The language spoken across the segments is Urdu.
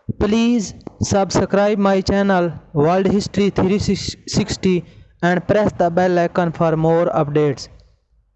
Please subscribe my channel World History 360 and press the bell icon for more updates.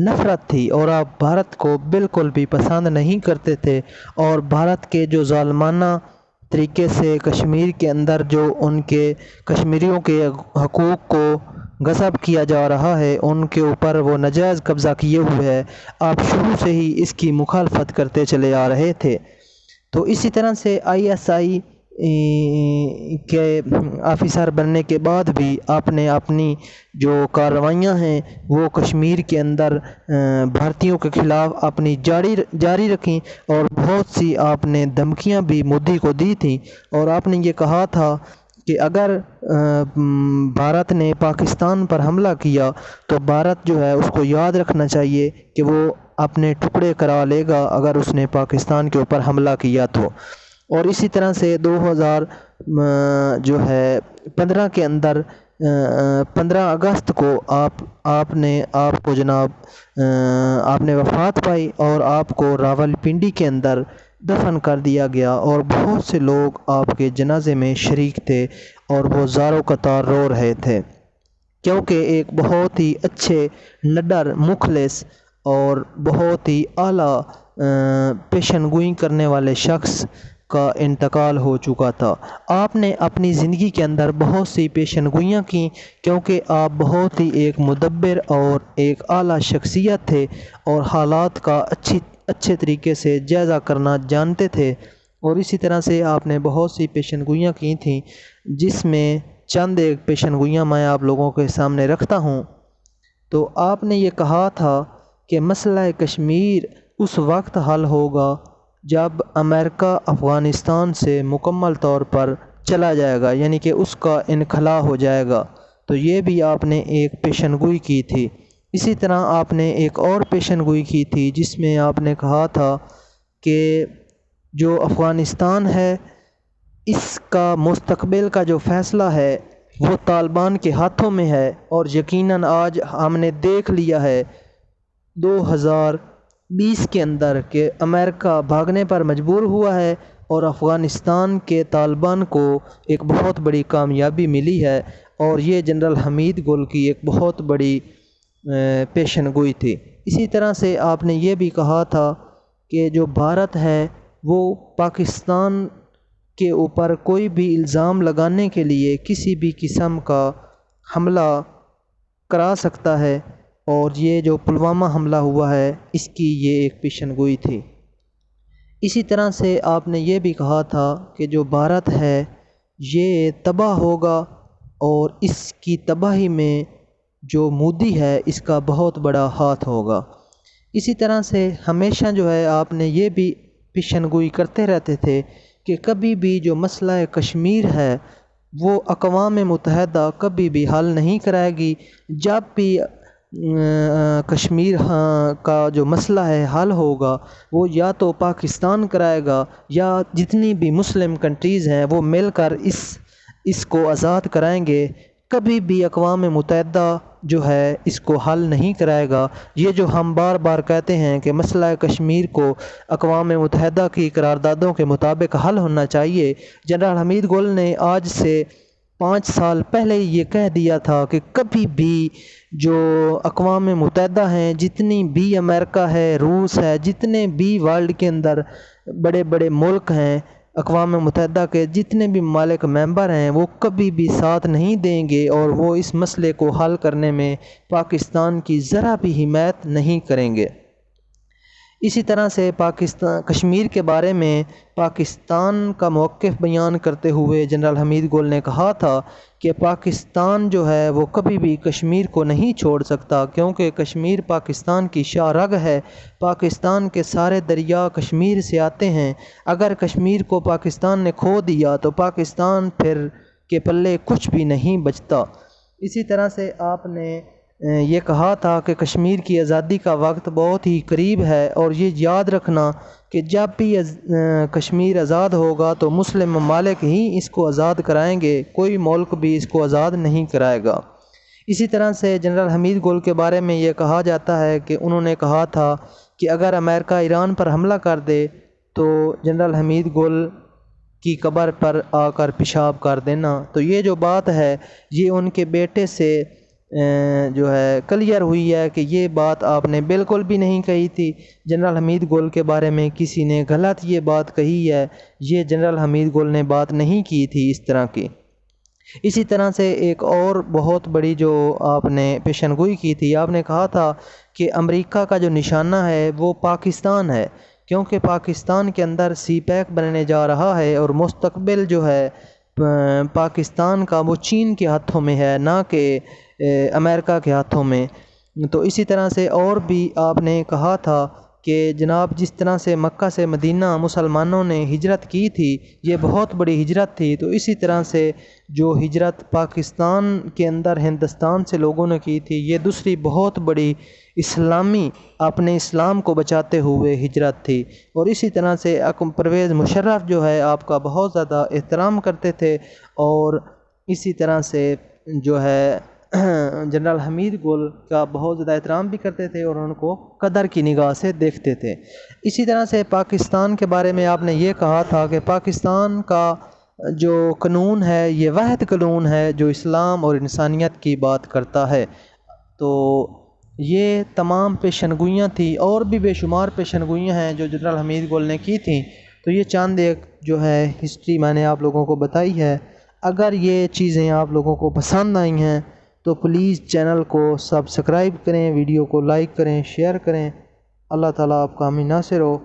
نفرت تھی اور آپ بھارت کو بالکل بھی پسند نہیں کرتے تھے، اور بھارت کے جو ظالمانہ طریقے سے کشمیر کے اندر جو ان کے کشمیریوں کے حقوق کو غصب کیا جا رہا ہے، ان کے اوپر وہ ناجائز قبضہ کیے ہوئے ہے، آپ شروع سے ہی اس کی مخالفت کرتے چلے آ رہے تھے۔ تو اسی طرح سے آئی ایس آئی کے آفیسر بننے کے بعد بھی آپ نے اپنی جو کارروائیاں ہیں وہ کشمیر کے اندر بھارتیوں کے خلاف اپنی جاری رکھیں، اور بہت سی آپ نے دھمکیاں بھی مودی کو دی تھیں، اور آپ نے یہ کہا تھا کہ اگر بھارت نے پاکستان پر حملہ کیا تو بھارت جو ہے اس کو یاد رکھنا چاہیے کہ وہ اپنے ٹکڑے کرا لے گا اگر اس نے پاکستان کے اوپر حملہ کیا تو۔ اور اسی طرح سے 2015 کے اندر 15 اگست کو آپ کو جناب آپ نے وفات پائی، اور آپ کو راولپنڈی کے اندر دفن کر دیا گیا، اور بہت سے لوگ آپ کے جنازے میں شریک تھے اور وہ زاروں قطار رو رہے تھے، کیونکہ ایک بہت ہی اچھے نڈر، مخلص اور بہت ہی اعلیٰ پیشن گوئی کرنے والے شخص کا انتقال ہو چکا تھا۔ آپ نے اپنی زندگی کے اندر بہت سی پیشن گوئیاں کیں، کیونکہ آپ بہت ہی ایک مدبر اور ایک اعلیٰ شخصیت تھے، اور حالات کا اچھے طریقے سے جائزہ کرنا جانتے تھے، اور اسی طرح سے آپ نے بہت سی پیشن گوئیاں کی تھیں، جس میں چند ایک پیشن گوئیاں میں آپ لوگوں کے سامنے رکھتا ہوں۔ تو آپ نے یہ کہا تھا کہ مسئلہ کشمیر اس وقت حل ہوگا جب امریکہ افغانستان سے مکمل طور پر چلا جائے گا، یعنی کہ اس کا انخلا ہو جائے گا۔ تو یہ بھی آپ نے ایک پیشن گوئی کی تھی۔ اسی طرح آپ نے ایک اور پیشن گوئی کی تھی جس میں آپ نے کہا تھا کہ جو افغانستان ہے اس کا مستقبل کا جو فیصلہ ہے وہ طالبان کے ہاتھوں میں ہے، اور یقیناً آج ہم نے دیکھ لیا ہے 2020 کے اندر کہ امریکہ بھاگنے پر مجبور ہوا ہے، اور افغانستان کے طالبان کو ایک بہت بڑی کامیابی ملی ہے، اور یہ جنرل حمید گل کی ایک بہت بڑی پیشن گوئی تھی۔ اسی طرح سے آپ نے یہ بھی کہا تھا کہ جو بھارت ہے وہ پاکستان کے اوپر کوئی بھی الزام لگانے کے لیے کسی بھی قسم کا حملہ کرا سکتا ہے، اور یہ جو پلوامہ حملہ ہوا ہے اس کی یہ ایک پیشن گوئی تھی۔ اسی طرح سے آپ نے یہ بھی کہا تھا کہ جو بھارت ہے یہ تباہ ہوگا، اور اس کی تباہی میں جو مودی ہے اس کا بہت بڑا ہاتھ ہوگا۔ اسی طرح سے ہمیشہ جو ہے آپ نے یہ بھی پیشن گوئی کرتے رہتے تھے کہ کبھی بھی جو مسئلہ کشمیر ہے وہ اقوام متحدہ کبھی بھی حل نہیں کرائے گی۔ جب بھی کشمیر کا جو مسئلہ ہے حل ہوگا وہ یا تو پاکستان کرائے گا، یا جتنی بھی مسلم کنٹریز ہیں وہ مل کر اس کو آزاد کرائیں گے۔ کبھی بھی اقوام متحدہ جو ہے اس کو حل نہیں کرائے گا۔ یہ جو ہم بار بار کہتے ہیں کہ مسئلہ کشمیر کو اقوام متحدہ کی قراردادوں کے مطابق حل ہونا چاہیے، جنرل حمید گل نے آج سے 5 سال پہلے یہ کہہ دیا تھا کہ کبھی بھی جو اقوام متحدہ ہیں، جتنی بھی امریکہ ہے، روس ہے، جتنے بھی ورلڈ کے اندر بڑے بڑے ملک ہیں، اقوام متحدہ کے جتنے بھی ممالک ممبر ہیں، وہ کبھی بھی ساتھ نہیں دیں گے، اور وہ اس مسئلے کو حل کرنے میں پاکستان کی ذرا بھی حمایت نہیں کریں گے۔ اسی طرح سے کشمیر کے بارے میں پاکستان کا موقف بیان کرتے ہوئے جنرل حمید گل نے کہا تھا کہ پاکستان جو ہے وہ کبھی بھی کشمیر کو نہیں چھوڑ سکتا، کیونکہ کشمیر پاکستان کی شاہ رگ ہے۔ پاکستان کے سارے دریا کشمیر سے آتے ہیں۔ اگر کشمیر کو پاکستان نے کھو دیا تو پاکستان پھر کے پلے کچھ بھی نہیں بچتا۔ اسی طرح سے آپ نے یہ کہا تھا کہ کشمیر کی آزادی کا وقت بہت ہی قریب ہے، اور یہ یاد رکھنا کہ جب بھی کشمیر آزاد ہوگا تو مسلم ممالک ہی اس کو آزاد کرائیں گے، کوئی ملک بھی اس کو آزاد نہیں کرائے گا۔ اسی طرح سے جنرل حمید گل کے بارے میں یہ کہا جاتا ہے کہ انہوں نے کہا تھا کہ اگر امریکہ ایران پر حملہ کر دے تو جنرل حمید گل کی قبر پر آ کر پیشاب کر دینا۔ تو یہ جو بات ہے یہ ان کے بیٹے سے جو ہے کلیئر ہوئی ہے کہ یہ بات آپ نے بالکل بھی نہیں کہی تھی۔ جنرل حمید گل کے بارے میں کسی نے غلط یہ بات کہی ہے، یہ جنرل حمید گل نے بات نہیں کی تھی اس طرح کی۔ اسی طرح سے ایک اور بہت بڑی جو آپ نے پیشن گوئی کی تھی، آپ نے کہا تھا کہ امریکہ کا جو نشانہ ہے وہ پاکستان ہے، کیونکہ پاکستان کے اندر سی پیک بننے جا رہا ہے اور مستقبل جو ہے پاکستان کا وہ چین کے ہاتھوں میں ہے، نہ کہ امریکہ کے ہاتھوں میں۔ تو اسی طرح سے اور بھی آپ نے کہا تھا کہ جناب جس طرح سے مکہ سے مدینہ مسلمانوں نے ہجرت کی تھی، یہ بہت بڑی ہجرت تھی، تو اسی طرح سے جو ہجرت پاکستان کے اندر ہندوستان سے لوگوں نے کی تھی، یہ دوسری بہت بڑی اسلامی اپنے اسلام کو بچاتے ہوئے ہجرت تھی۔ اور اسی طرح سے پرویز مشرف جو ہے آپ کا بہت زیادہ احترام کرتے تھے، اور اسی طرح سے جو ہے جنرل حمید گل کا بہت زیادہ احترام بھی کرتے تھے اور ان کو قدر کی نگاہ سے دیکھتے تھے۔ اسی طرح سے پاکستان کے بارے میں آپ نے یہ کہا تھا کہ پاکستان کا جو قانون ہے یہ واحد قانون ہے جو اسلام اور انسانیت کی بات کرتا ہے۔ تو یہ تمام پیشن گوئیاں تھیں، اور بھی بے شمار پیشن گوئیاں ہیں جو جنرل حمید گل نے کی تھیں۔ تو یہ چند ایک جو ہے ہسٹری میں نے آپ لوگوں کو بتائی ہے۔ اگر یہ چیزیں آپ لوگوں کو پسند آئی ہیں تو پلیز چینل کو سبسکرائب کریں، ویڈیو کو لائک کریں، شیئر کریں۔ اللہ تعالیٰ آپ کا حامی ناصر ہو۔